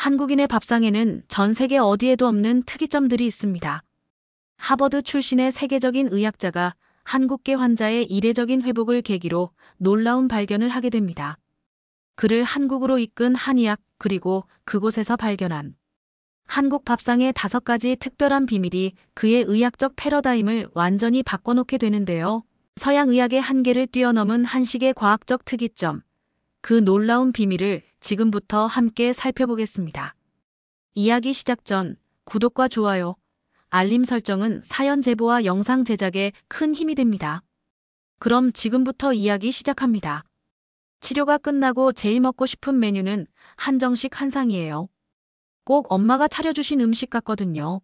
한국인의 밥상에는 전 세계 어디에도 없는 특이점들이 있습니다. 하버드 출신의 세계적인 의학자가 한국계 환자의 이례적인 회복을 계기로 놀라운 발견을 하게 됩니다. 그를 한국으로 이끈 한의학, 그리고 그곳에서 발견한 한국 밥상의 5가지 특별한 비밀이 그의 의학적 패러다임을 완전히 바꿔놓게 되는데요. 서양 의학의 한계를 뛰어넘은 한식의 과학적 특이점, 그 놀라운 비밀을 지금부터 함께 살펴보겠습니다. 이야기 시작 전 구독과 좋아요, 알림 설정은 사연 제보와 영상 제작에 큰 힘이 됩니다. 그럼 지금부터 이야기 시작합니다. 치료가 끝나고 제일 먹고 싶은 메뉴는 한정식 한상이에요. 꼭 엄마가 차려주신 음식 같거든요.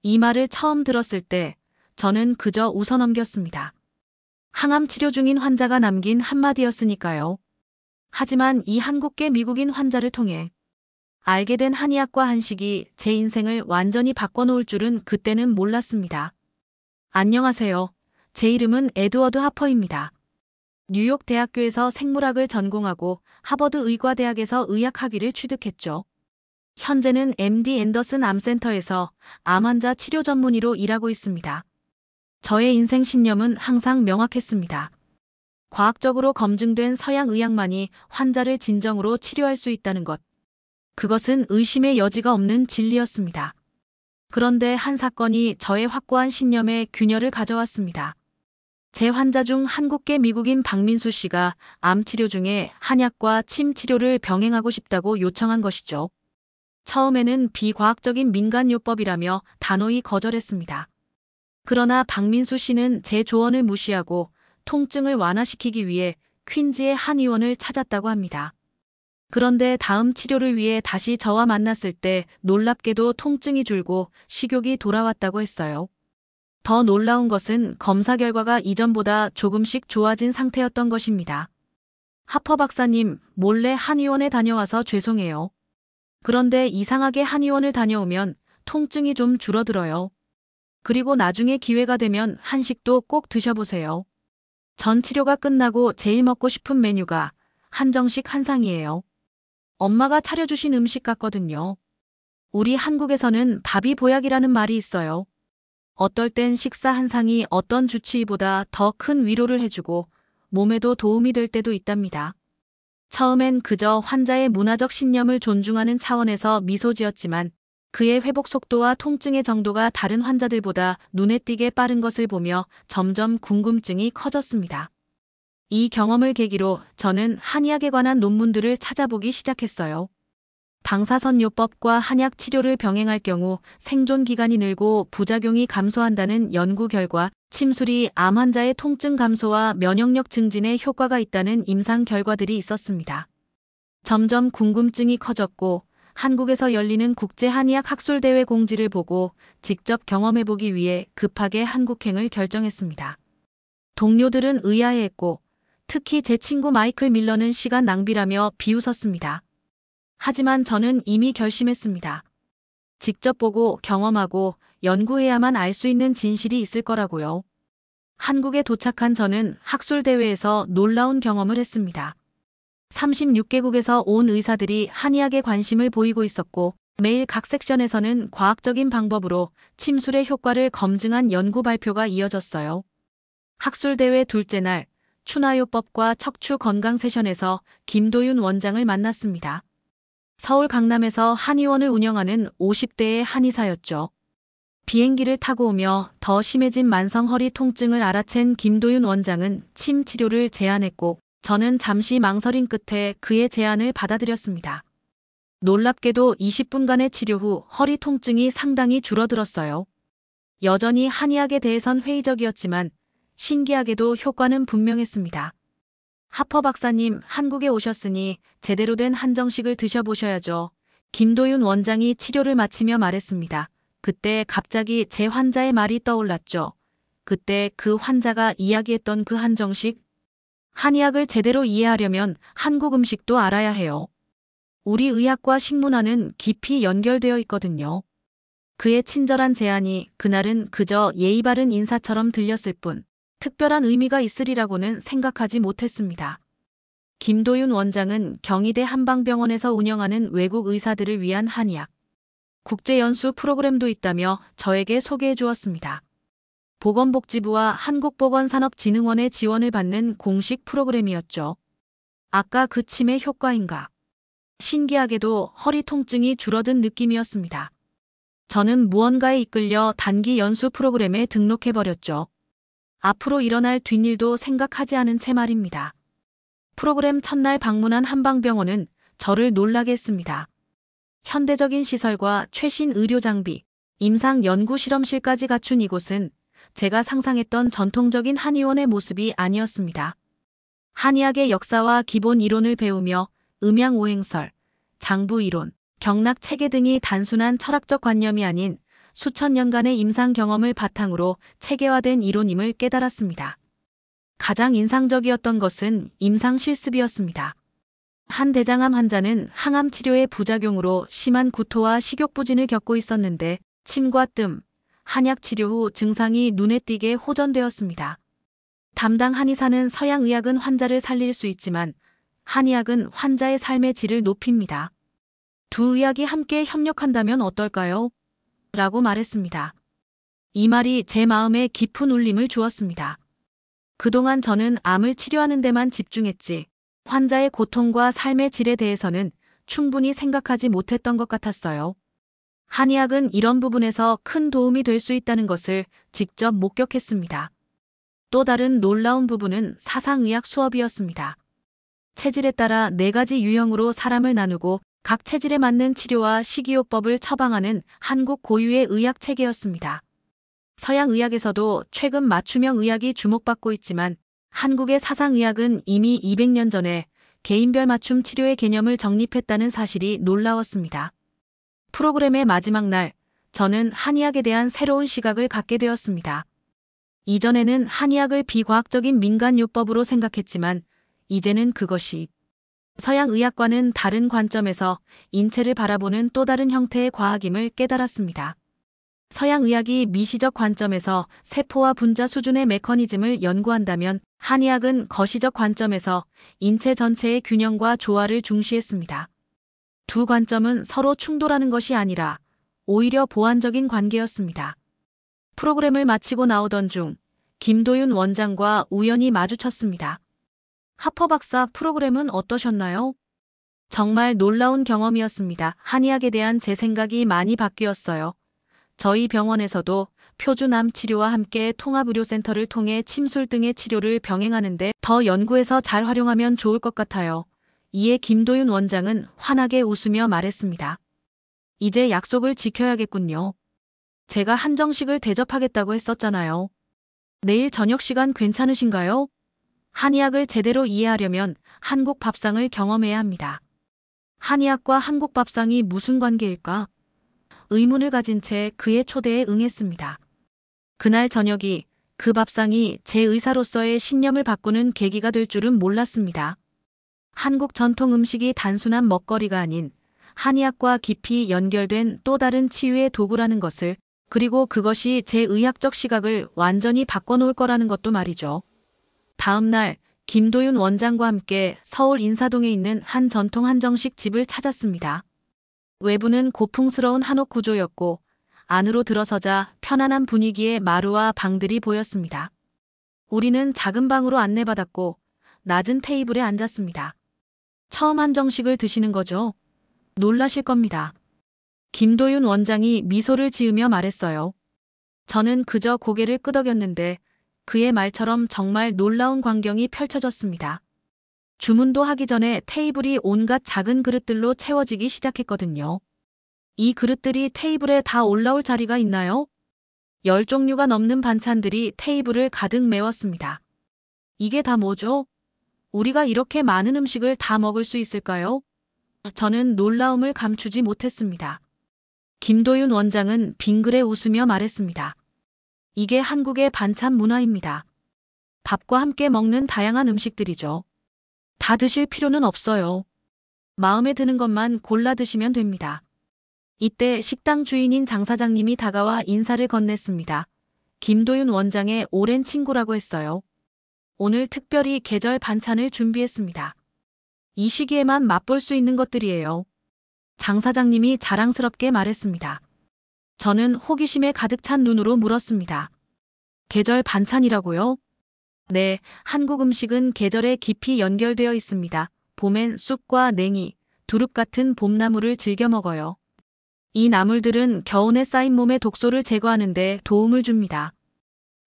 이 말을 처음 들었을 때 저는 그저 웃어 넘겼습니다. 항암 치료 중인 환자가 남긴 한마디였으니까요. 하지만 이 한국계 미국인 환자를 통해 알게 된 한의학과 한식이 제 인생을 완전히 바꿔놓을 줄은 그때는 몰랐습니다. 안녕하세요. 제 이름은 에드워드 하퍼입니다. 뉴욕 대학교에서 생물학을 전공하고 하버드 의과대학에서 의학학위를 취득했죠. 현재는 MD 앤더슨 암센터에서 암 환자 치료 전문의로 일하고 있습니다. 저의 인생 신념은 항상 명확했습니다. 과학적으로 검증된 서양 의학만이 환자를 진정으로 치료할 수 있다는 것. 그것은 의심의 여지가 없는 진리였습니다. 그런데 한 사건이 저의 확고한 신념에 균열을 가져왔습니다. 제 환자 중 한국계 미국인 박민수 씨가 암 치료 중에 한약과 침 치료를 병행하고 싶다고 요청한 것이죠. 처음에는 비과학적인 민간요법이라며 단호히 거절했습니다. 그러나 박민수 씨는 제 조언을 무시하고 통증을 완화시키기 위해 퀸즈의 한의원을 찾았다고 합니다. 그런데 다음 치료를 위해 다시 저와 만났을 때 놀랍게도 통증이 줄고 식욕이 돌아왔다고 했어요. 더 놀라운 것은 검사 결과가 이전보다 조금씩 좋아진 상태였던 것입니다. 하퍼 박사님, 몰래 한의원에 다녀와서 죄송해요. 그런데 이상하게 한의원을 다녀오면 통증이 좀 줄어들어요. 그리고 나중에 기회가 되면 한식도 꼭 드셔보세요. 전 치료가 끝나고 제일 먹고 싶은 메뉴가 한정식 한상이에요. 엄마가 차려주신 음식 같거든요. 우리 한국에서는 밥이 보약이라는 말이 있어요. 어떨 땐 식사 한상이 어떤 주치의보다 더 큰 위로를 해주고 몸에도 도움이 될 때도 있답니다. 처음엔 그저 환자의 문화적 신념을 존중하는 차원에서 미소 지었지만 그의 회복 속도와 통증의 정도가 다른 환자들보다 눈에 띄게 빠른 것을 보며 점점 궁금증이 커졌습니다. 이 경험을 계기로 저는 한의학에 관한 논문들을 찾아보기 시작했어요. 방사선요법과 한약 치료를 병행할 경우 생존 기간이 늘고 부작용이 감소한다는 연구 결과, 침술이 암 환자의 통증 감소와 면역력 증진에 효과가 있다는 임상 결과들이 있었습니다. 점점 궁금증이 커졌고 한국에서 열리는 국제한의학 학술대회 공지를 보고 직접 경험해보기 위해 급하게 한국행을 결정했습니다. 동료들은 의아해했고 특히 제 친구 마이클 밀러는 시간 낭비라며 비웃었습니다. 하지만 저는 이미 결심했습니다. 직접 보고 경험하고 연구해야만 알 수 있는 진실이 있을 거라고요. 한국에 도착한 저는 학술대회에서 놀라운 경험을 했습니다. 36개국에서 온 의사들이 한의학에 관심을 보이고 있었고 매일 각 섹션에서는 과학적인 방법으로 침술의 효과를 검증한 연구 발표가 이어졌어요. 학술대회 둘째 날, 추나요법과 척추 건강 세션에서 김도윤 원장을 만났습니다. 서울 강남에서 한의원을 운영하는 50대의 한의사였죠. 비행기를 타고 오며 더 심해진 만성 허리 통증을 알아챈 김도윤 원장은 침 치료를 제안했고 저는 잠시 망설임 끝에 그의 제안을 받아들였습니다. 놀랍게도 20분간의 치료 후 허리 통증이 상당히 줄어들었어요. 여전히 한의학에 대해선 회의적이었지만 신기하게도 효과는 분명했습니다. 하퍼 박사님, 한국에 오셨으니 제대로 된 한정식을 드셔보셔야죠. 김도윤 원장이 치료를 마치며 말했습니다. 그때 갑자기 제 환자의 말이 떠올랐죠. 그때 그 환자가 이야기했던 그 한정식? 한의학을 제대로 이해하려면 한국 음식도 알아야 해요. 우리 의학과 식문화는 깊이 연결되어 있거든요. 그의 친절한 제안이 그날은 그저 예의 바른 인사처럼 들렸을 뿐 특별한 의미가 있으리라고는 생각하지 못했습니다. 김도윤 원장은 경희대 한방병원에서 운영하는 외국 의사들을 위한 한의학 국제연수 프로그램도 있다며 저에게 소개해 주었습니다. 보건복지부와 한국보건산업진흥원의 지원을 받는 공식 프로그램이었죠. 아까 그 치매 효과인가? 신기하게도 허리 통증이 줄어든 느낌이었습니다. 저는 무언가에 이끌려 단기 연수 프로그램에 등록해버렸죠. 앞으로 일어날 뒷일도 생각하지 않은 채 말입니다. 프로그램 첫날 방문한 한방병원은 저를 놀라게 했습니다. 현대적인 시설과 최신 의료 장비, 임상 연구 실험실까지 갖춘 이곳은 제가 상상했던 전통적인 한의원의 모습이 아니었습니다. 한의학의 역사와 기본 이론을 배우며 음양오행설, 장부이론, 경락체계 등이 단순한 철학적 관념이 아닌 수천 년간의 임상 경험을 바탕으로 체계화된 이론임을 깨달았습니다. 가장 인상적이었던 것은 임상 실습이었습니다. 한 대장암 환자는 항암 치료의 부작용으로 심한 구토와 식욕부진을 겪고 있었는데 침과 뜸, 한약 치료 후 증상이 눈에 띄게 호전되었습니다. 담당 한의사는 서양의학은 환자를 살릴 수 있지만 한의학은 환자의 삶의 질을 높입니다. 두 의학이 함께 협력한다면 어떨까요? 라고 말했습니다. 이 말이 제 마음에 깊은 울림을 주었습니다. 그동안 저는 암을 치료하는 데만 집중했지 환자의 고통과 삶의 질에 대해서는 충분히 생각하지 못했던 것 같았어요. 한의학은 이런 부분에서 큰 도움이 될 수 있다는 것을 직접 목격했습니다. 또 다른 놀라운 부분은 사상의학 수업이었습니다. 체질에 따라 4가지 유형으로 사람을 나누고 각 체질에 맞는 치료와 식이요법을 처방하는 한국 고유의 의학 체계였습니다. 서양 의학에서도 최근 맞춤형 의학이 주목받고 있지만 한국의 사상의학은 이미 200년 전에 개인별 맞춤 치료의 개념을 정립했다는 사실이 놀라웠습니다. 프로그램의 마지막 날, 저는 한의학에 대한 새로운 시각을 갖게 되었습니다. 이전에는 한의학을 비과학적인 민간요법으로 생각했지만 이제는 그것이 서양 의학과는 다른 관점에서 인체를 바라보는 또 다른 형태의 과학임을 깨달았습니다. 서양 의학이 미시적 관점에서 세포와 분자 수준의 메커니즘을 연구한다면 한의학은 거시적 관점에서 인체 전체의 균형과 조화를 중시했습니다. 두 관점은 서로 충돌하는 것이 아니라 오히려 보완적인 관계였습니다. 프로그램을 마치고 나오던 중 김도윤 원장과 우연히 마주쳤습니다. 하퍼 박사, 프로그램은 어떠셨나요? 정말 놀라운 경험이었습니다. 한의학에 대한 제 생각이 많이 바뀌었어요. 저희 병원에서도 표준암 치료와 함께 통합의료센터를 통해 침술 등의 치료를 병행하는데 더 연구해서 잘 활용하면 좋을 것 같아요. 이에 김도윤 원장은 환하게 웃으며 말했습니다. 이제 약속을 지켜야겠군요. 제가 한정식을 대접하겠다고 했었잖아요. 내일 저녁 시간 괜찮으신가요? 한의학을 제대로 이해하려면 한국 밥상을 경험해야 합니다. 한의학과 한국 밥상이 무슨 관계일까? 의문을 가진 채 그의 초대에 응했습니다. 그날 저녁이 그 밥상이 제 의사로서의 신념을 바꾸는 계기가 될 줄은 몰랐습니다. 한국 전통 음식이 단순한 먹거리가 아닌 한의학과 깊이 연결된 또 다른 치유의 도구라는 것을, 그리고 그것이 제 의학적 시각을 완전히 바꿔놓을 거라는 것도 말이죠. 다음 날 김도윤 원장과 함께 서울 인사동에 있는 한 전통 한정식 집을 찾았습니다. 외부는 고풍스러운 한옥 구조였고 안으로 들어서자 편안한 분위기의 마루와 방들이 보였습니다. 우리는 작은 방으로 안내받았고 낮은 테이블에 앉았습니다. 처음 한정식을 드시는 거죠? 놀라실 겁니다. 김도윤 원장이 미소를 지으며 말했어요. 저는 그저 고개를 끄덕였는데 그의 말처럼 정말 놀라운 광경이 펼쳐졌습니다. 주문도 하기 전에 테이블이 온갖 작은 그릇들로 채워지기 시작했거든요. 이 그릇들이 테이블에 다 올라올 자리가 있나요? 10종류가 넘는 반찬들이 테이블을 가득 메웠습니다. 이게 다 뭐죠? 우리가 이렇게 많은 음식을 다 먹을 수 있을까요? 저는 놀라움을 감추지 못했습니다. 김도윤 원장은 빙그레 웃으며 말했습니다. 이게 한국의 반찬 문화입니다. 밥과 함께 먹는 다양한 음식들이죠. 다 드실 필요는 없어요. 마음에 드는 것만 골라 드시면 됩니다. 이때 식당 주인인 장 사장님이 다가와 인사를 건넸습니다. 김도윤 원장의 오랜 친구라고 했어요. 오늘 특별히 계절 반찬을 준비했습니다. 이 시기에만 맛볼 수 있는 것들이에요. 장 사장님이 자랑스럽게 말했습니다. 저는 호기심에 가득 찬 눈으로 물었습니다. 계절 반찬이라고요? 네, 한국 음식은 계절에 깊이 연결되어 있습니다. 봄엔 쑥과 냉이, 두릅 같은 봄나물을 즐겨 먹어요. 이 나물들은 겨울에 쌓인 몸의 독소를 제거하는 데 도움을 줍니다.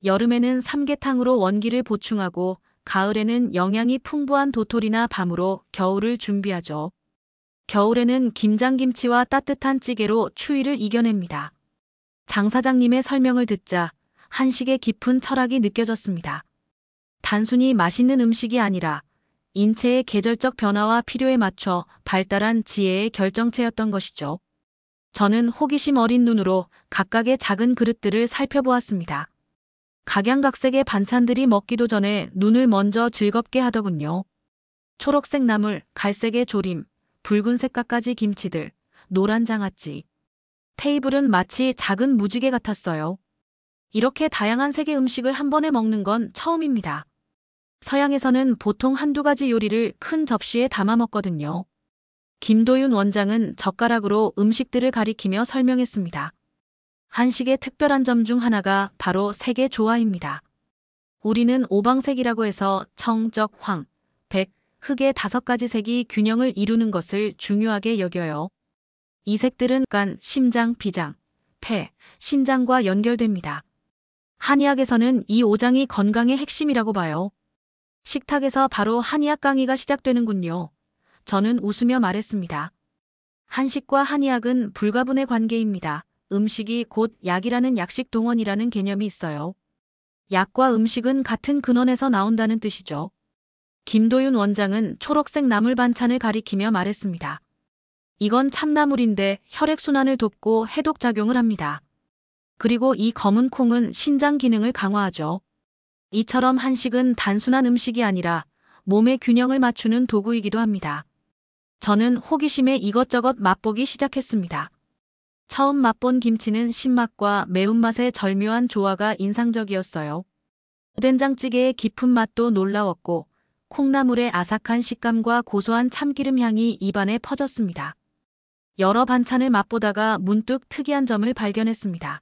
여름에는 삼계탕으로 원기를 보충하고 가을에는 영양이 풍부한 도토리나 밤으로 겨울을 준비하죠. 겨울에는 김장김치와 따뜻한 찌개로 추위를 이겨냅니다. 장 사장님의 설명을 듣자 한식의 깊은 철학이 느껴졌습니다. 단순히 맛있는 음식이 아니라 인체의 계절적 변화와 필요에 맞춰 발달한 지혜의 결정체였던 것이죠. 저는 호기심 어린 눈으로 각각의 작은 그릇들을 살펴보았습니다. 각양각색의 반찬들이 먹기도 전에 눈을 먼저 즐겁게 하더군요. 초록색 나물, 갈색의 조림, 붉은색 갖가지 김치들, 노란 장아찌. 테이블은 마치 작은 무지개 같았어요. 이렇게 다양한 색의 음식을 한 번에 먹는 건 처음입니다. 서양에서는 보통 한두 가지 요리를 큰 접시에 담아 먹거든요. 김도윤 원장은 젓가락으로 음식들을 가리키며 설명했습니다. 한식의 특별한 점 중 하나가 바로 색의 조화입니다. 우리는 오방색이라고 해서 청, 적, 황, 백, 흑의 5가지 색이 균형을 이루는 것을 중요하게 여겨요. 이 색들은 간, 심장, 비장, 폐, 신장과 연결됩니다. 한의학에서는 이 5장이 건강의 핵심이라고 봐요. 식탁에서 바로 한의학 강의가 시작되는군요. 저는 웃으며 말했습니다. 한식과 한의학은 불가분의 관계입니다. 음식이 곧 약이라는 약식 동원이라는 개념이 있어요. 약과 음식은 같은 근원에서 나온다는 뜻이죠. 김도윤 원장은 초록색 나물 반찬을 가리키며 말했습니다. 이건 참나물인데 혈액순환을 돕고 해독작용을 합니다. 그리고 이 검은 콩은 신장 기능을 강화하죠. 이처럼 한식은 단순한 음식이 아니라 몸의 균형을 맞추는 도구이기도 합니다. 저는 호기심에 이것저것 맛보기 시작했습니다. 처음 맛본 김치는 신맛과 매운맛의 절묘한 조화가 인상적이었어요. 된장찌개의 깊은 맛도 놀라웠고 콩나물의 아삭한 식감과 고소한 참기름 향이 입안에 퍼졌습니다. 여러 반찬을 맛보다가 문득 특이한 점을 발견했습니다.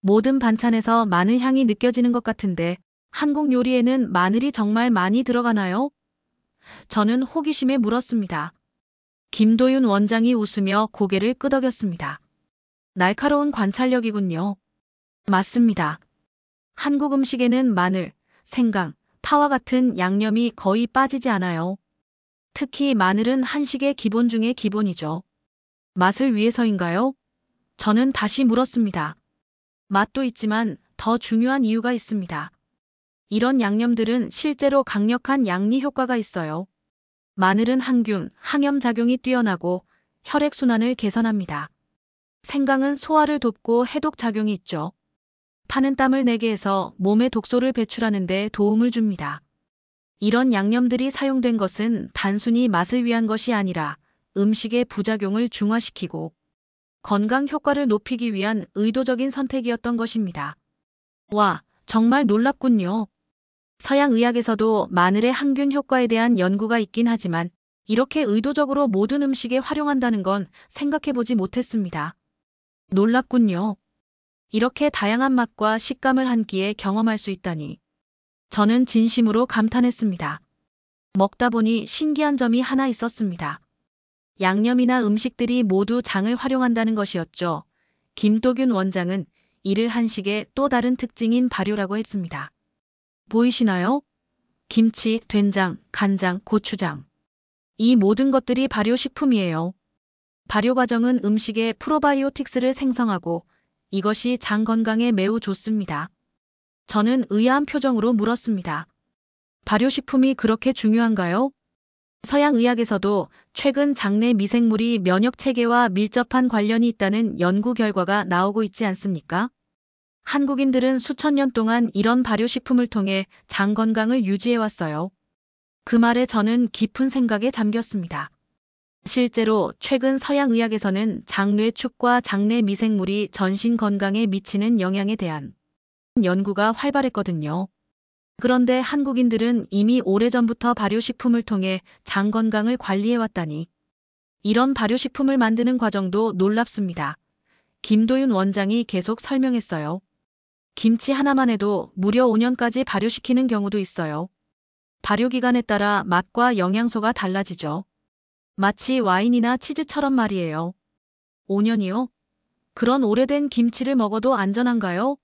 모든 반찬에서 마늘 향이 느껴지는 것 같은데 한국 요리에는 마늘이 정말 많이 들어가나요? 저는 호기심에 물었습니다. 김도윤 원장이 웃으며 고개를 끄덕였습니다. 날카로운 관찰력이군요. 맞습니다. 한국 음식에는 마늘, 생강, 파와 같은 양념이 거의 빠지지 않아요. 특히 마늘은 한식의 기본 중의 기본이죠. 맛을 위해서인가요? 저는 다시 물었습니다. 맛도 있지만 더 중요한 이유가 있습니다. 이런 양념들은 실제로 강력한 양리 효과가 있어요. 마늘은 항균, 항염작용이 뛰어나고 혈액순환을 개선합니다. 생강은 소화를 돕고 해독작용이 있죠. 파는 땀을 내게 해서 몸의 독소를 배출하는 데 도움을 줍니다. 이런 양념들이 사용된 것은 단순히 맛을 위한 것이 아니라 음식의 부작용을 중화시키고 건강 효과를 높이기 위한 의도적인 선택이었던 것입니다. 와, 정말 놀랍군요. 서양 의학에서도 마늘의 항균 효과에 대한 연구가 있긴 하지만 이렇게 의도적으로 모든 음식에 활용한다는 건 생각해보지 못했습니다. 놀랍군요. 이렇게 다양한 맛과 식감을 한 끼에 경험할 수 있다니. 저는 진심으로 감탄했습니다. 먹다 보니 신기한 점이 하나 있었습니다. 양념이나 음식들이 모두 장을 활용한다는 것이었죠. 김도균 원장은 이를 한식의 또 다른 특징인 발효라고 했습니다. 보이시나요? 김치, 된장, 간장, 고추장. 이 모든 것들이 발효식품이에요. 발효 과정은 음식에 프로바이오틱스를 생성하고 이것이 장 건강에 매우 좋습니다. 저는 의아한 표정으로 물었습니다. 발효식품이 그렇게 중요한가요? 서양 의학에서도 최근 장내 미생물이 면역 체계와 밀접한 관련이 있다는 연구 결과가 나오고 있지 않습니까? 한국인들은 수천 년 동안 이런 발효식품을 통해 장 건강을 유지해왔어요. 그 말에 저는 깊은 생각에 잠겼습니다. 실제로 최근 서양 의학에서는 장뇌축과 장내 미생물이 전신 건강에 미치는 영향에 대한 연구가 활발했거든요. 그런데 한국인들은 이미 오래전부터 발효식품을 통해 장 건강을 관리해왔다니. 이런 발효식품을 만드는 과정도 놀랍습니다. 김도윤 원장이 계속 설명했어요. 김치 하나만 해도 무려 5년까지 발효시키는 경우도 있어요. 발효 기간에 따라 맛과 영양소가 달라지죠. 마치 와인이나 치즈처럼 말이에요. 5년이요? 그런 오래된 김치를 먹어도 안전한가요?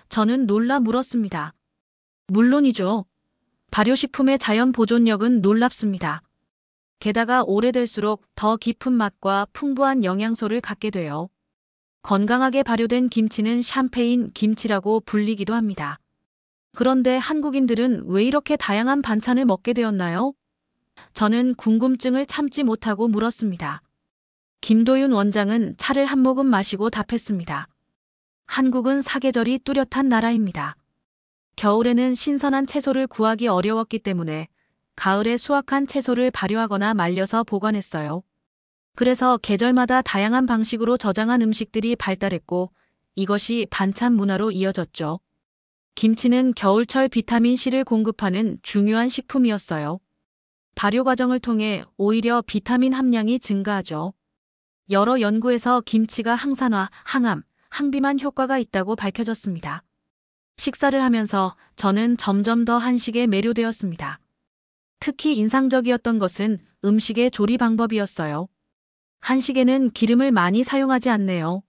저는 놀라 물었습니다. 물론이죠. 발효식품의 자연 보존력은 놀랍습니다. 게다가 오래될수록 더 깊은 맛과 풍부한 영양소를 갖게 돼요. 건강하게 발효된 김치는 샴페인 김치라고 불리기도 합니다. 그런데 한국인들은 왜 이렇게 다양한 반찬을 먹게 되었나요? 저는 궁금증을 참지 못하고 물었습니다. 김도윤 원장은 차를 한 모금 마시고 답했습니다. 한국은 사계절이 뚜렷한 나라입니다. 겨울에는 신선한 채소를 구하기 어려웠기 때문에 가을에 수확한 채소를 발효하거나 말려서 보관했어요. 그래서 계절마다 다양한 방식으로 저장한 음식들이 발달했고 이것이 반찬 문화로 이어졌죠. 김치는 겨울철 비타민C를 공급하는 중요한 식품이었어요. 발효 과정을 통해 오히려 비타민 함량이 증가하죠. 여러 연구에서 김치가 항산화, 항암, 항비만 효과가 있다고 밝혀졌습니다. 식사를 하면서 저는 점점 더 한식에 매료되었습니다. 특히 인상적이었던 것은 음식의 조리 방법이었어요. 한식에는 기름을 많이 사용하지 않네요.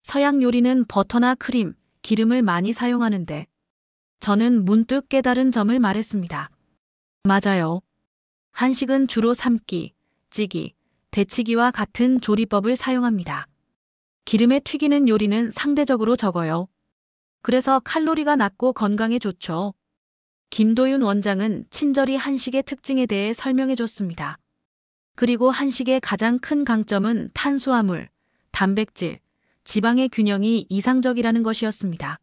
서양 요리는 버터나 크림, 기름을 많이 사용하는데 저는 문득 깨달은 점을 말했습니다. 맞아요. 한식은 주로 삶기, 찌기, 데치기와 같은 조리법을 사용합니다. 기름에 튀기는 요리는 상대적으로 적어요. 그래서 칼로리가 낮고 건강에 좋죠. 김도윤 원장은 친절히 한식의 특징에 대해 설명해 줬습니다. 그리고 한식의 가장 큰 강점은 탄수화물, 단백질, 지방의 균형이 이상적이라는 것이었습니다.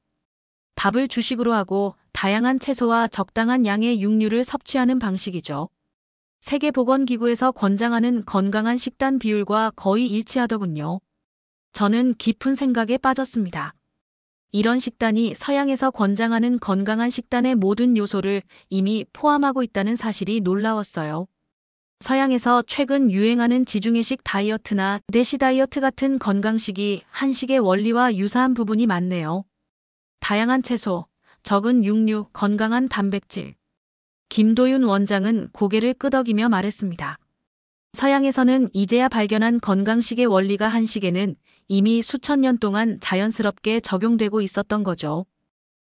밥을 주식으로 하고 다양한 채소와 적당한 양의 육류를 섭취하는 방식이죠. 세계보건기구에서 권장하는 건강한 식단 비율과 거의 일치하더군요. 저는 깊은 생각에 빠졌습니다. 이런 식단이 서양에서 권장하는 건강한 식단의 모든 요소를 이미 포함하고 있다는 사실이 놀라웠어요. 서양에서 최근 유행하는 지중해식 다이어트나 대시 다이어트 같은 건강식이 한식의 원리와 유사한 부분이 많네요. 다양한 채소, 적은 육류, 건강한 단백질. 김도윤 원장은 고개를 끄덕이며 말했습니다. 서양에서는 이제야 발견한 건강식의 원리가 한식에는 이미 수천 년 동안 자연스럽게 적용되고 있었던 거죠.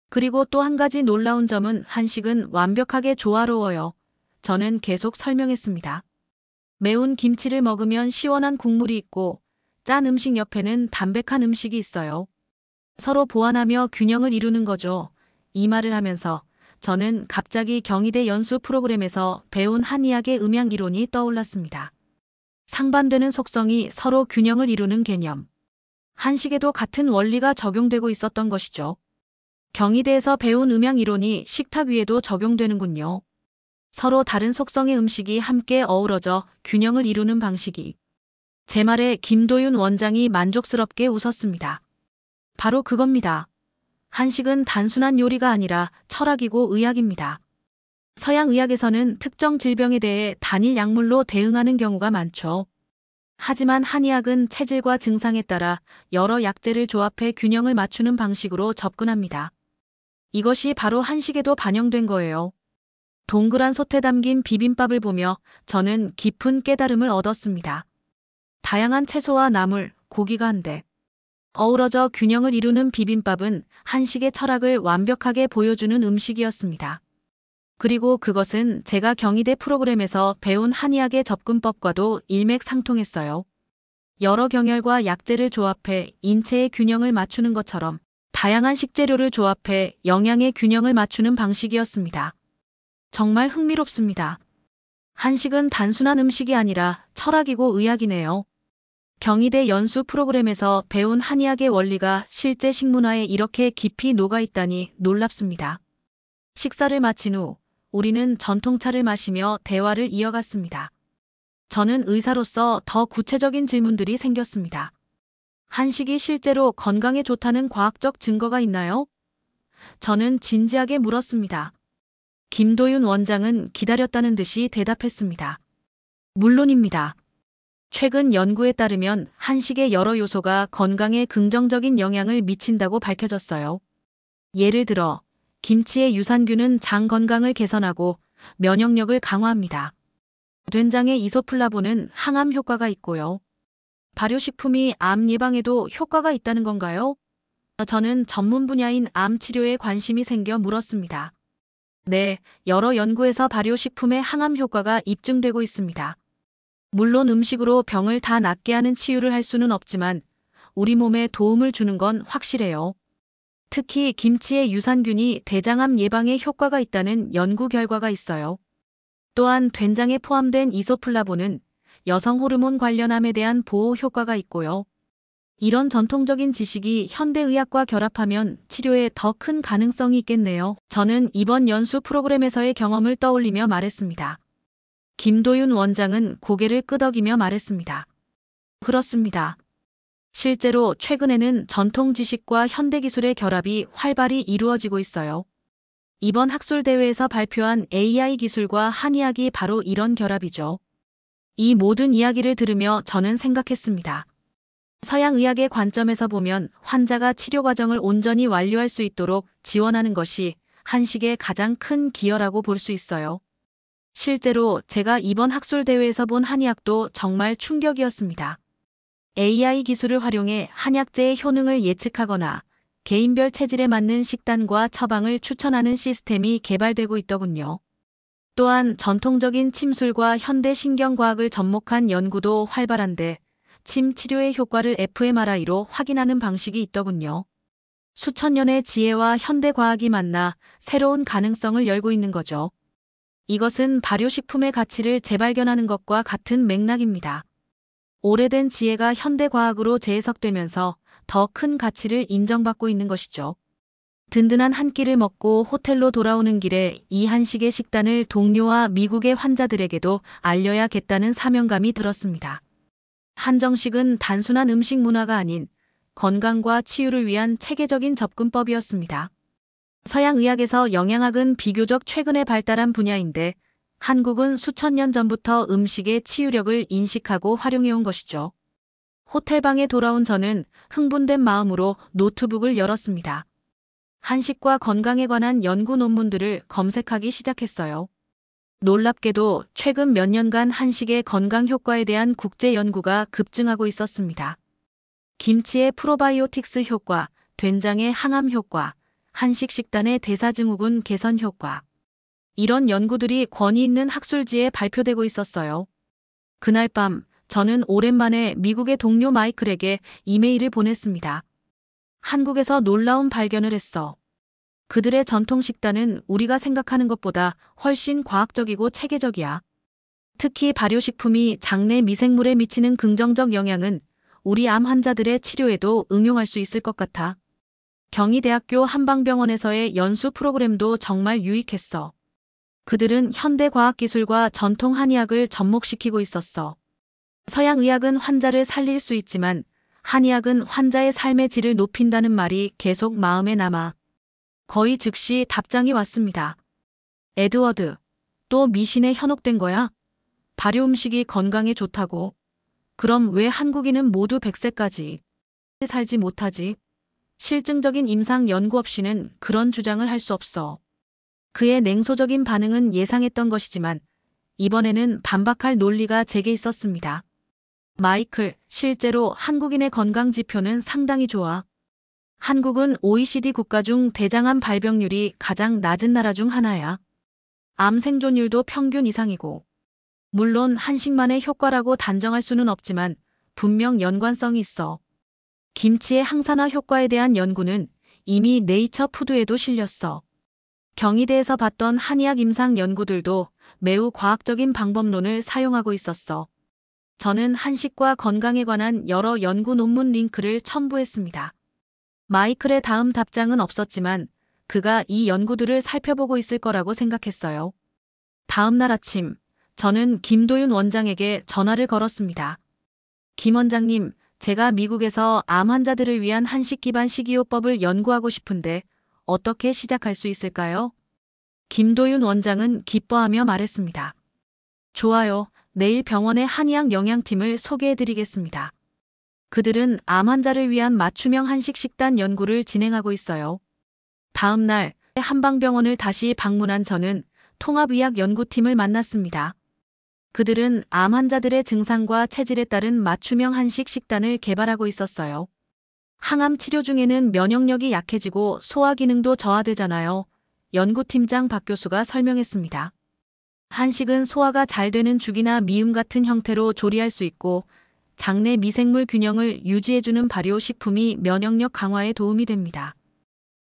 그리고 또 한 가지 놀라운 점은 한식은 완벽하게 조화로워요. 저는 계속 설명했습니다. 매운 김치를 먹으면 시원한 국물이 있고 짠 음식 옆에는 담백한 음식이 있어요. 서로 보완하며 균형을 이루는 거죠. 이 말을 하면서 저는 갑자기 경희대 연수 프로그램에서 배운 한의학의 음양 이론이 떠올랐습니다. 상반되는 속성이 서로 균형을 이루는 개념. 한식에도 같은 원리가 적용되고 있었던 것이죠. 경희대에서 배운 음양 이론이 식탁 위에도 적용되는군요. 서로 다른 속성의 음식이 함께 어우러져 균형을 이루는 방식이. 제 말에 김도윤 원장이 만족스럽게 웃었습니다. 바로 그겁니다. 한식은 단순한 요리가 아니라 철학이고 의학입니다. 서양 의학에서는 특정 질병에 대해 단일 약물로 대응하는 경우가 많죠. 하지만 한의학은 체질과 증상에 따라 여러 약재를 조합해 균형을 맞추는 방식으로 접근합니다. 이것이 바로 한식에도 반영된 거예요. 동그란 솥에 담긴 비빔밥을 보며 저는 깊은 깨달음을 얻었습니다. 다양한 채소와 나물, 고기가 한데 어우러져 균형을 이루는 비빔밥은 한식의 철학을 완벽하게 보여주는 음식이었습니다. 그리고 그것은 제가 경희대 프로그램에서 배운 한의학의 접근법과도 일맥상통했어요. 여러 경혈과 약재를 조합해 인체의 균형을 맞추는 것처럼 다양한 식재료를 조합해 영양의 균형을 맞추는 방식이었습니다. 정말 흥미롭습니다. 한식은 단순한 음식이 아니라 철학이고 의학이네요. 경희대 연수 프로그램에서 배운 한의학의 원리가 실제 식문화에 이렇게 깊이 녹아있다니 놀랍습니다. 식사를 마친 후 우리는 전통차를 마시며 대화를 이어갔습니다. 저는 의사로서 더 구체적인 질문들이 생겼습니다. 한식이 실제로 건강에 좋다는 과학적 증거가 있나요? 저는 진지하게 물었습니다. 김도윤 원장은 기다렸다는 듯이 대답했습니다. 물론입니다. 최근 연구에 따르면 한식의 여러 요소가 건강에 긍정적인 영향을 미친다고 밝혀졌어요. 예를 들어 김치의 유산균은 장 건강을 개선하고 면역력을 강화합니다. 된장의 이소플라본은 항암 효과가 있고요. 발효식품이 암 예방에도 효과가 있다는 건가요? 저는 전문 분야인 암 치료에 관심이 생겨 물었습니다. 네, 여러 연구에서 발효식품의 항암 효과가 입증되고 있습니다. 물론 음식으로 병을 다 낫게 하는 치유를 할 수는 없지만 우리 몸에 도움을 주는 건 확실해요. 특히 김치의 유산균이 대장암 예방에 효과가 있다는 연구 결과가 있어요. 또한 된장에 포함된 이소플라본은 여성 호르몬 관련 암에 대한 보호 효과가 있고요. 이런 전통적인 지식이 현대의학과 결합하면 치료에 더 큰 가능성이 있겠네요. 저는 이번 연수 프로그램에서의 경험을 떠올리며 말했습니다. 김도윤 원장은 고개를 끄덕이며 말했습니다. 그렇습니다. 실제로 최근에는 전통 지식과 현대 기술의 결합이 활발히 이루어지고 있어요. 이번 학술대회에서 발표한 AI 기술과 한의학이 바로 이런 결합이죠. 이 모든 이야기를 들으며 저는 생각했습니다. 서양의학의 관점에서 보면 환자가 치료 과정을 온전히 완료할 수 있도록 지원하는 것이 한식의 가장 큰 기여라고 볼 수 있어요. 실제로 제가 이번 학술대회에서 본 한의학도 정말 충격이었습니다. AI 기술을 활용해 한약재의 효능을 예측하거나 개인별 체질에 맞는 식단과 처방을 추천하는 시스템이 개발되고 있더군요. 또한 전통적인 침술과 현대 신경과학을 접목한 연구도 활발한데 침 치료의 효과를 fMRI로 확인하는 방식이 있더군요. 수천 년의 지혜와 현대 과학이 만나 새로운 가능성을 열고 있는 거죠. 이것은 발효식품의 가치를 재발견하는 것과 같은 맥락입니다. 오래된 지혜가 현대 과학으로 재해석되면서 더 큰 가치를 인정받고 있는 것이죠. 든든한 한 끼를 먹고 호텔로 돌아오는 길에 이 한식의 식단을 동료와 미국의 환자들에게도 알려야겠다는 사명감이 들었습니다. 한정식은 단순한 음식 문화가 아닌 건강과 치유를 위한 체계적인 접근법이었습니다. 서양의학에서 영양학은 비교적 최근에 발달한 분야인데 한국은 수천 년 전부터 음식의 치유력을 인식하고 활용해온 것이죠. 호텔방에 돌아온 저는 흥분된 마음으로 노트북을 열었습니다. 한식과 건강에 관한 연구 논문들을 검색하기 시작했어요. 놀랍게도 최근 몇 년간 한식의 건강 효과에 대한 국제 연구가 급증하고 있었습니다. 김치의 프로바이오틱스 효과, 된장의 항암 효과, 한식 식단의 대사증후군 개선 효과. 이런 연구들이 권위 있는 학술지에 발표되고 있었어요. 그날 밤 저는 오랜만에 미국의 동료 마이클에게 이메일을 보냈습니다. 한국에서 놀라운 발견을 했어. 그들의 전통 식단은 우리가 생각하는 것보다 훨씬 과학적이고 체계적이야. 특히 발효식품이 장내 미생물에 미치는 긍정적 영향은 우리 암 환자들의 치료에도 응용할 수 있을 것 같아. 경희대학교 한방병원에서의 연수 프로그램도 정말 유익했어. 그들은 현대과학기술과 전통 한의학을 접목시키고 있었어. 서양의학은 환자를 살릴 수 있지만 한의학은 환자의 삶의 질을 높인다는 말이 계속 마음에 남아. 거의 즉시 답장이 왔습니다. 에드워드, 또 미신에 현혹된 거야? 발효 음식이 건강에 좋다고. 그럼 왜 한국인은 모두 100세까지 살지 못하지? 실증적인 임상 연구 없이는 그런 주장을 할 수 없어. 그의 냉소적인 반응은 예상했던 것이지만 이번에는 반박할 논리가 제게 있었습니다. 마이클, 실제로 한국인의 건강 지표는 상당히 좋아. 한국은 OECD 국가 중 대장암 발병률이 가장 낮은 나라 중 하나야. 암 생존율도 평균 이상이고. 물론 한식만의 효과라고 단정할 수는 없지만 분명 연관성이 있어. 김치의 항산화 효과에 대한 연구는 이미 네이처 푸드에도 실렸어. 경희대에서 봤던 한의학 임상 연구들도 매우 과학적인 방법론을 사용하고 있었어. 저는 한식과 건강에 관한 여러 연구 논문 링크를 첨부했습니다. 마이클의 다음 답장은 없었지만 그가 이 연구들을 살펴보고 있을 거라고 생각했어요. 다음 날 아침, 저는 김도윤 원장에게 전화를 걸었습니다. 김 원장님, 제가 미국에서 암 환자들을 위한 한식 기반 식이요법을 연구하고 싶은데 어떻게 시작할 수 있을까요? 김도윤 원장은 기뻐하며 말했습니다. 좋아요. 내일 병원의 한의학 영양팀을 소개해드리겠습니다. 그들은 암 환자를 위한 맞춤형 한식 식단 연구를 진행하고 있어요. 다음 날 한방병원을 다시 방문한 저는 통합의학 연구팀을 만났습니다. 그들은 암 환자들의 증상과 체질에 따른 맞춤형 한식 식단을 개발하고 있었어요. 항암 치료 중에는 면역력이 약해지고 소화 기능도 저하되잖아요. 연구팀장 박 교수가 설명했습니다. 한식은 소화가 잘 되는 죽이나 미음 같은 형태로 조리할 수 있고 장내 미생물 균형을 유지해주는 발효 식품이 면역력 강화에 도움이 됩니다.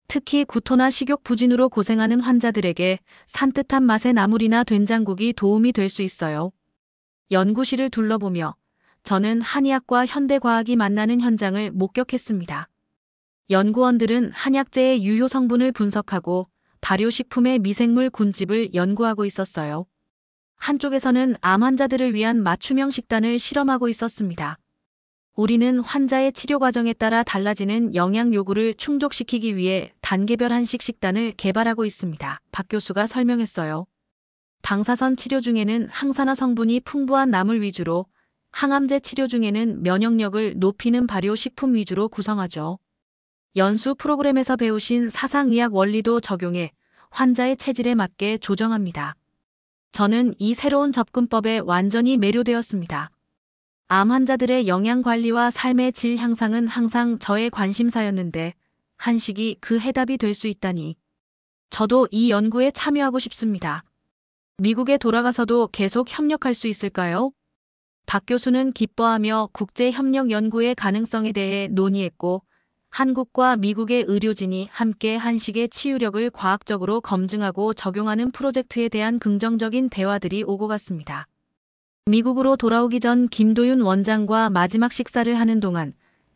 특히 구토나 식욕 부진으로 고생하는 환자들에게 산뜻한 맛의 나물이나 된장국이 도움이 될 수 있어요. 연구실을 둘러보며 저는 한의학과 현대과학이 만나는 현장을 목격했습니다. 연구원들은 한약재의 유효 성분을 분석하고 발효식품의 미생물 군집을 연구하고 있었어요. 한쪽에서는 암 환자들을 위한 맞춤형 식단을 실험하고 있었습니다. 우리는 환자의 치료 과정에 따라 달라지는 영양 요구를 충족시키기 위해 단계별 한식 식단을 개발하고 있습니다. 박 교수가 설명했어요. 방사선 치료 중에는 항산화 성분이 풍부한 나물 위주로, 항암제 치료 중에는 면역력을 높이는 발효 식품 위주로 구성하죠. 연수 프로그램에서 배우신 사상의학 원리도 적용해 환자의 체질에 맞게 조정합니다. 저는 이 새로운 접근법에 완전히 매료되었습니다. 암 환자들의 영양 관리와 삶의 질 향상은 항상 저의 관심사였는데 한식이 그 해답이 될 수 있다니. 저도 이 연구에 참여하고 싶습니다. 미국에 돌아가서도 계속 협력할 수 있을까요? 박 교수는 기뻐하며 국제협력 연구의 가능성에 대해 논의했고 한국과 미국의 의료진이 함께 한식의 치유력을 과학적으로 검증하고 적용하는 프로젝트에 대한 긍정적인 대화들이 오고 갔습니다. 미국으로 돌아오기 전 김도윤 원장과 마지막 식사를 하는 동안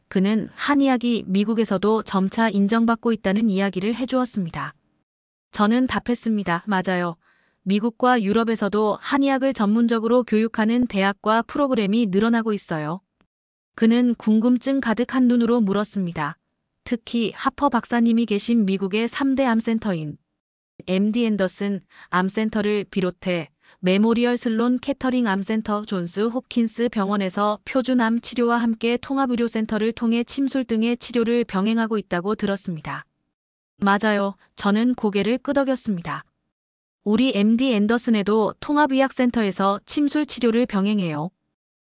그는 한의학이 미국에서도 점차 인정받고 있다는 이야기를 해주었습니다. 저는 답했습니다. 맞아요. 미국과 유럽에서도 한의학을 전문적으로 교육하는 대학과 프로그램이 늘어나고 있어요. 그는 궁금증 가득한 눈으로 물었습니다. 특히 하퍼 박사님이 계신 미국의 3대 암센터인 MD 앤더슨 암센터를 비롯해 메모리얼 슬론 캐터링 암센터 존스 홉킨스 병원에서 표준암 치료와 함께 통합의료센터를 통해 침술 등의 치료를 병행하고 있다고 들었습니다. 맞아요. 저는 고개를 끄덕였습니다. 우리 MD 앤더슨에도 통합의학센터에서 침술 치료를 병행해요.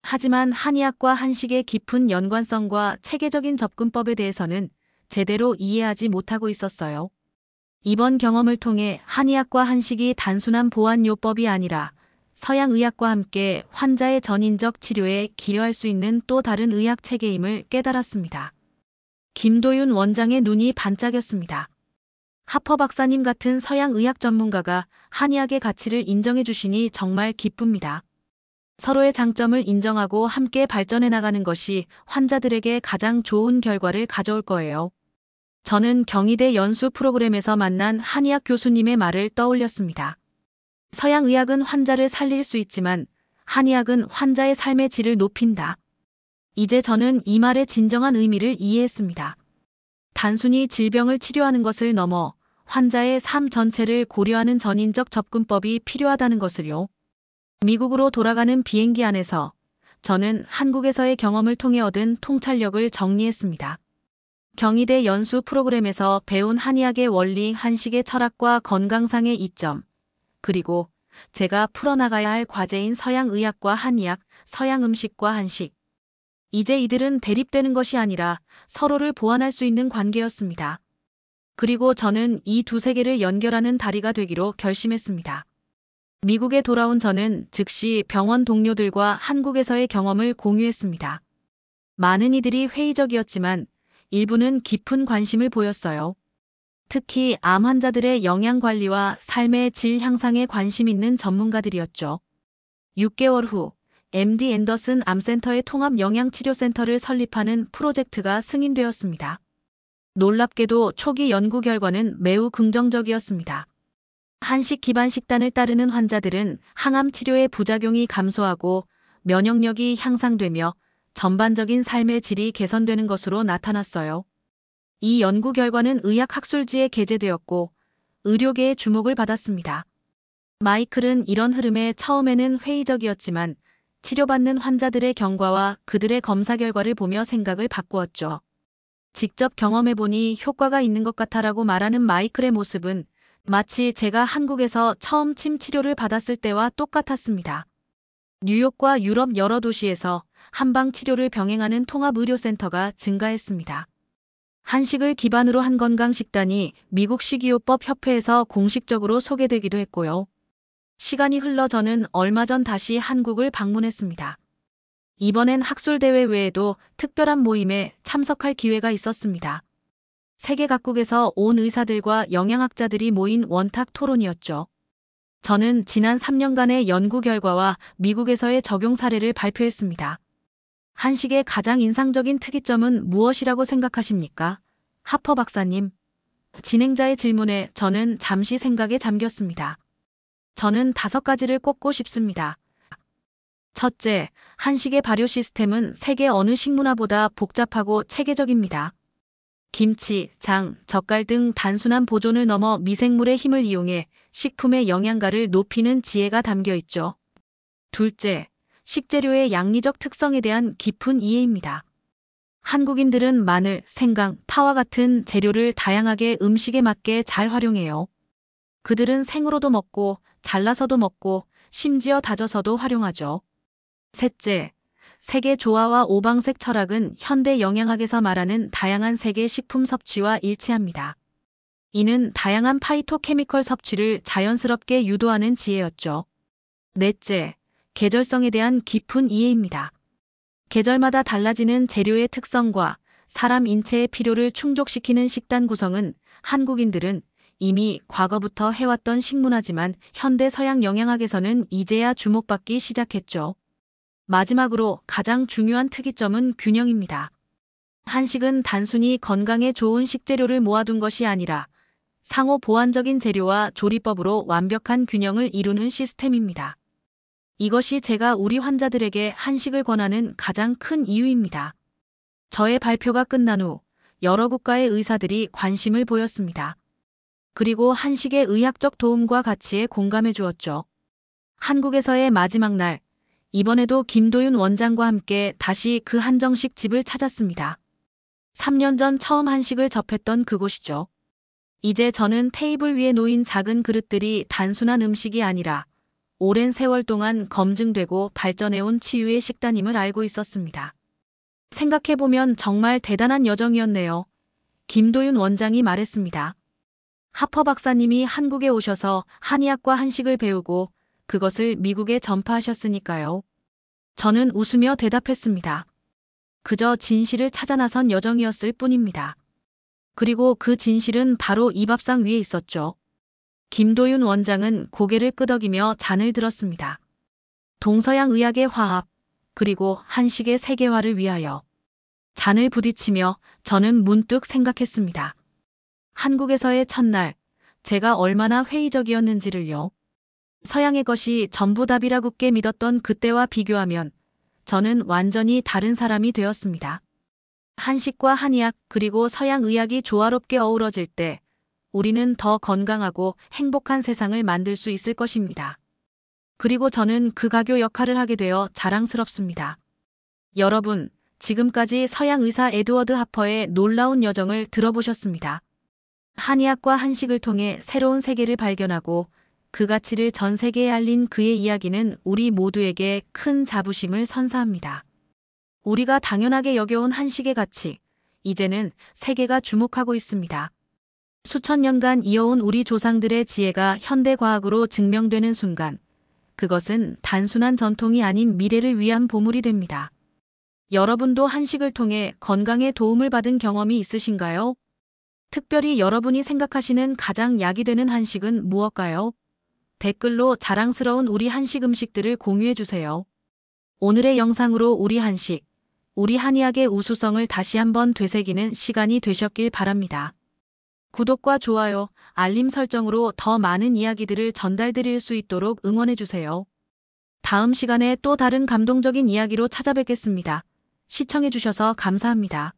하지만 한의학과 한식의 깊은 연관성과 체계적인 접근법에 대해서는 제대로 이해하지 못하고 있었어요. 이번 경험을 통해 한의학과 한식이 단순한 보완요법이 아니라 서양의학과 함께 환자의 전인적 치료에 기여할 수 있는 또 다른 의학 체계임을 깨달았습니다. 김도윤 원장의 눈이 반짝였습니다. 하퍼 박사님 같은 서양의학 전문가가 한의학의 가치를 인정해 주시니 정말 기쁩니다. 서로의 장점을 인정하고 함께 발전해 나가는 것이 환자들에게 가장 좋은 결과를 가져올 거예요. 저는 경희대 연수 프로그램에서 만난 한의학 교수님의 말을 떠올렸습니다. 서양의학은 환자를 살릴 수 있지만 한의학은 환자의 삶의 질을 높인다. 이제 저는 이 말의 진정한 의미를 이해했습니다. 단순히 질병을 치료하는 것을 넘어 환자의 삶 전체를 고려하는 전인적 접근법이 필요하다는 것을요. 미국으로 돌아가는 비행기 안에서 저는 한국에서의 경험을 통해 얻은 통찰력을 정리했습니다. 경희대 연수 프로그램에서 배운 한의학의 원리, 한식의 철학과 건강상의 이점, 그리고 제가 풀어나가야 할 과제인 서양의학과 한의학, 서양 음식과 한식. 이제 이들은 대립되는 것이 아니라 서로를 보완할 수 있는 관계였습니다. 그리고 저는 이 두 세계를 연결하는 다리가 되기로 결심했습니다. 미국에 돌아온 저는 즉시 병원 동료들과 한국에서의 경험을 공유했습니다. 많은 이들이 회의적이었지만 일부는 깊은 관심을 보였어요. 특히 암 환자들의 영양 관리와 삶의 질 향상에 관심 있는 전문가들이었죠. 6개월 후 MD 앤더슨 암센터의 통합 영양치료센터를 설립하는 프로젝트가 승인되었습니다. 놀랍게도 초기 연구 결과는 매우 긍정적이었습니다. 한식 기반 식단을 따르는 환자들은 항암 치료의 부작용이 감소하고 면역력이 향상되며 전반적인 삶의 질이 개선되는 것으로 나타났어요. 이 연구 결과는 의학학술지에 게재되었고 의료계의 주목을 받았습니다. 마이클은 이런 흐름에 처음에는 회의적이었지만 치료받는 환자들의 경과와 그들의 검사 결과를 보며 생각을 바꾸었죠. 직접 경험해보니 효과가 있는 것 같아라고 말하는 마이클의 모습은 마치 제가 한국에서 처음 침 치료를 받았을 때와 똑같았습니다. 뉴욕과 유럽 여러 도시에서 한방 치료를 병행하는 통합의료센터가 증가했습니다. 한식을 기반으로 한 건강식단이 미국 식이요법 협회에서 공식적으로 소개되기도 했고요. 시간이 흘러 저는 얼마 전 다시 한국을 방문했습니다. 이번엔 학술대회 외에도 특별한 모임에 참석할 기회가 있었습니다. 세계 각국에서 온 의사들과 영양학자들이 모인 원탁 토론이었죠. 저는 지난 3년간의 연구 결과와 미국에서의 적용 사례를 발표했습니다. 한식의 가장 인상적인 특이점은 무엇이라고 생각하십니까? 하퍼 박사님. 진행자의 질문에 저는 잠시 생각에 잠겼습니다. 저는 5가지를 꼽고 싶습니다. 첫째, 한식의 발효 시스템은 세계 어느 식문화보다 복잡하고 체계적입니다. 김치, 장, 젓갈 등 단순한 보존을 넘어 미생물의 힘을 이용해 식품의 영양가를 높이는 지혜가 담겨 있죠. 둘째, 식재료의 양리적 특성에 대한 깊은 이해입니다. 한국인들은 마늘, 생강, 파와 같은 재료를 다양하게 음식에 맞게 잘 활용해요. 그들은 생으로도 먹고 잘라서도 먹고 심지어 다져서도 활용하죠. 셋째, 세계 조화와 오방색 철학은 현대 영양학에서 말하는 다양한 세계 식품 섭취와 일치합니다. 이는 다양한 파이토케미컬 섭취를 자연스럽게 유도하는 지혜였죠. 넷째, 계절성에 대한 깊은 이해입니다. 계절마다 달라지는 재료의 특성과 사람 인체의 필요를 충족시키는 식단 구성은 한국인들은 이미 과거부터 해왔던 식문화지만 현대 서양 영양학에서는 이제야 주목받기 시작했죠. 마지막으로 가장 중요한 특이점은 균형입니다. 한식은 단순히 건강에 좋은 식재료를 모아둔 것이 아니라 상호 보완적인 재료와 조리법으로 완벽한 균형을 이루는 시스템입니다. 이것이 제가 우리 환자들에게 한식을 권하는 가장 큰 이유입니다. 저의 발표가 끝난 후 여러 국가의 의사들이 관심을 보였습니다. 그리고 한식의 의학적 도움과 가치에 공감해 주었죠. 한국에서의 마지막 날, 이번에도 김도윤 원장과 함께 다시 그 한정식 집을 찾았습니다. 3년 전 처음 한식을 접했던 그곳이죠. 이제 저는 테이블 위에 놓인 작은 그릇들이 단순한 음식이 아니라 오랜 세월 동안 검증되고 발전해온 치유의 식단임을 알고 있었습니다. 생각해보면 정말 대단한 여정이었네요. 김도윤 원장이 말했습니다. 하퍼 박사님이 한국에 오셔서 한의학과 한식을 배우고 그것을 미국에 전파하셨으니까요. 저는 웃으며 대답했습니다. 그저 진실을 찾아 나선 여정이었을 뿐입니다. 그리고 그 진실은 바로 이 밥상 위에 있었죠. 김도윤 원장은 고개를 끄덕이며 잔을 들었습니다. 동서양 의학의 화합, 그리고 한식의 세계화를 위하여. 잔을 부딪히며 저는 문득 생각했습니다. 한국에서의 첫날, 제가 얼마나 회의적이었는지를요. 서양의 것이 전부 답이라 굳게 믿었던 그때와 비교하면 저는 완전히 다른 사람이 되었습니다. 한식과 한의학 그리고 서양 의학이 조화롭게 어우러질 때 우리는 더 건강하고 행복한 세상을 만들 수 있을 것입니다. 그리고 저는 그 가교 역할을 하게 되어 자랑스럽습니다. 여러분, 지금까지 서양 의사 에드워드 하퍼의 놀라운 여정을 들어보셨습니다. 한의학과 한식을 통해 새로운 세계를 발견하고 그 가치를 전 세계에 알린 그의 이야기는 우리 모두에게 큰 자부심을 선사합니다. 우리가 당연하게 여겨온 한식의 가치, 이제는 세계가 주목하고 있습니다. 수천 년간 이어온 우리 조상들의 지혜가 현대 과학으로 증명되는 순간, 그것은 단순한 전통이 아닌 미래를 위한 보물이 됩니다. 여러분도 한식을 통해 건강에 도움을 받은 경험이 있으신가요? 특별히 여러분이 생각하시는 가장 약이 되는 한식은 무엇일까요? 댓글로 자랑스러운 우리 한식 음식들을 공유해 주세요. 오늘의 영상으로 우리 한식, 우리 한의학의 우수성을 다시 한번 되새기는 시간이 되셨길 바랍니다. 구독과 좋아요, 알림 설정으로 더 많은 이야기들을 전달드릴 수 있도록 응원해 주세요. 다음 시간에 또 다른 감동적인 이야기로 찾아뵙겠습니다. 시청해 주셔서 감사합니다.